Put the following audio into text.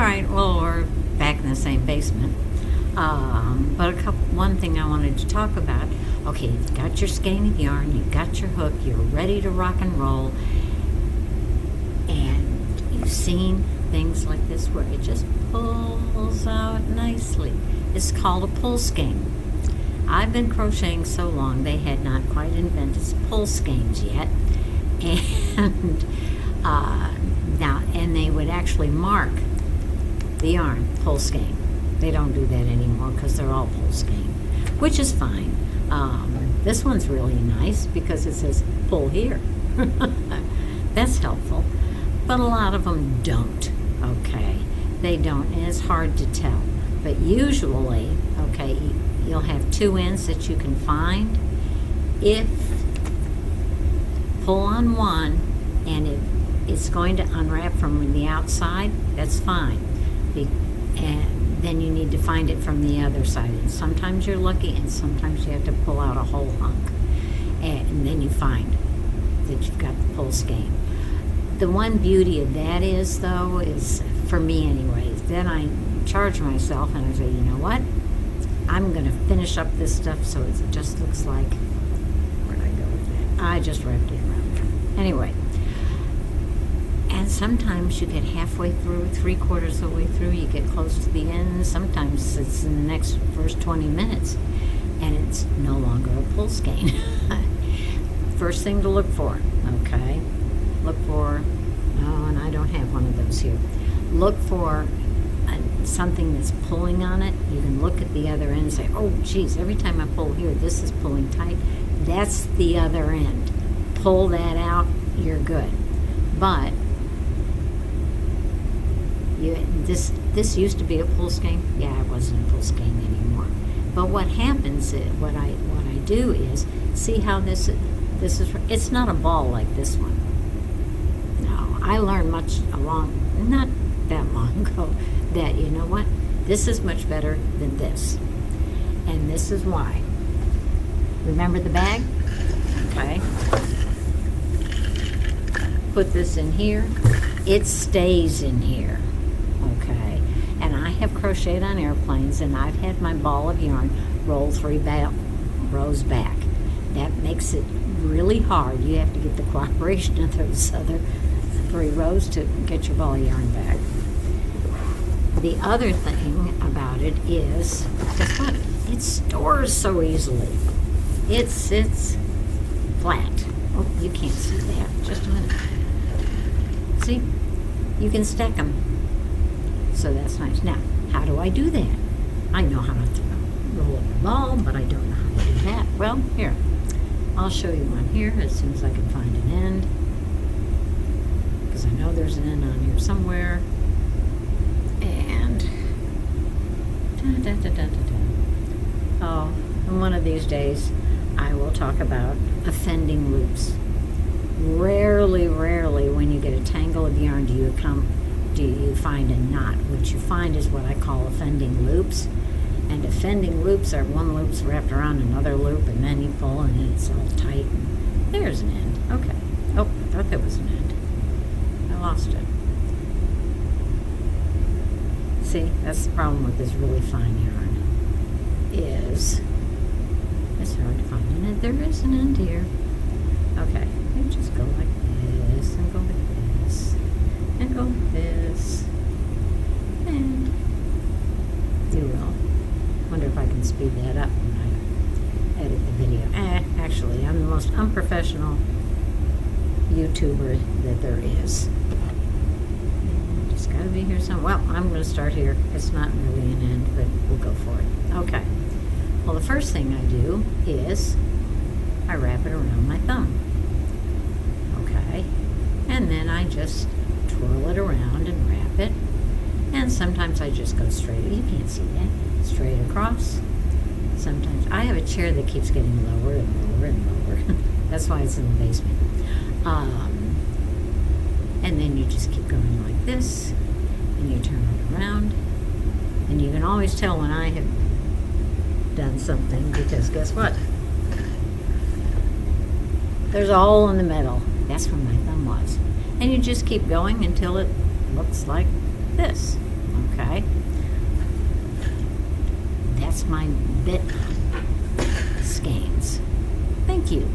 right, well, we're back in the same basement. But one thing I wanted to talk about. Okay, you've got your skein of yarn, you've got your hook, you're ready to rock and roll, and you've seen things like this where it just pulls out nicely. It's called a pull skein. I've been crocheting so long, they had not quite invented pull skeins yet, and and they would actually mark the yarn pull skein. They don't do that anymore because they're all pull skein, which is fine. This one's really nice because it says pull here. That's helpful, but a lot of them don't. Okay, they don't, and it's hard to tell. But usually, okay, you'll have two ends that you can find. If pull on one and it's going to unwrap from the outside, that's fine. And then you need to find it from the other side. And sometimes you're lucky, and sometimes you have to pull out a whole hunk. And then you find that you've got the pull skein. The one beauty of that is, though, is, for me anyways, then I charge myself and I say, you know what? I'm going to finish up this stuff so it just looks like, where'd I go with that? I just wrapped it around there. Anyway, and sometimes you get halfway through, 3/4 of the way through, you get close to the end. Sometimes it's in the first 20 minutes, and it's no longer a pull skein. First thing to look for, okay? Look for, oh, and I don't have one of those here. Look for something that's pulling on it. You can look at the other end and say, oh, geez, every time I pull here, this is pulling tight. That's the other end. Pull that out, you're good. But this used to be a pull skein. Yeah, it wasn't a pull skein anymore. But what happens is, what I do is, see how this is, it's not a ball like this one. No, I learned not that long ago, that, you know what, this is much better than this. And this is why. Remember the bag? Okay. Put this in here. It stays in here. Okay. And I have crocheted on airplanes, and I've had my ball of yarn roll 3 rows back. That makes it really hard. You have to get the cooperation of those other 3 rows to get your ball of yarn back. The other thing about it is, guess what? It stores so easily. It's flat. Oh, you can't see that. Just a minute. See? You can stack them. So that's nice. Now, how do I do that? I know how to roll a ball, but I don't know how to do that. Well, here. I'll show you one here as soon as I can find an end. Because I know there's an end on here somewhere. And oh, and one of these days I will talk about offending loops. Rarely when you get a tangle of yarn do you find a knot. What you find is what I call offending loops. And offending loops are one loop's wrapped around another loop, and then you pull and then it's all tight. And there's an end. Okay. Oh, I thought there was an end. I lost it. See, that's the problem with this really fine yarn, is it's hard to find an end. There is an end here. Okay, you just go like this, and go like this, and go like this, and you will. Wonder if I can speed that up when I edit the video. Actually, I'm the most unprofessional YouTuber that there is. Just gotta be here somewhere. Well, I'm gonna start here. It's not really an end, but we'll go for it. Okay. Well, the first thing I do is I wrap it around my thumb. Okay. And then I just twirl it around and wrap it. And sometimes I just go straight. You can't see that. Straight across. Sometimes I have a chair that keeps getting lower and lower and lower. That's why it's in the basement. And then you just keep going like this, and you turn it around, and you can always tell when I have done something, because guess what? There's a hole in the middle. That's where my thumb was. And you just keep going until it looks like this. Okay? That's my bit skeins. Thank you.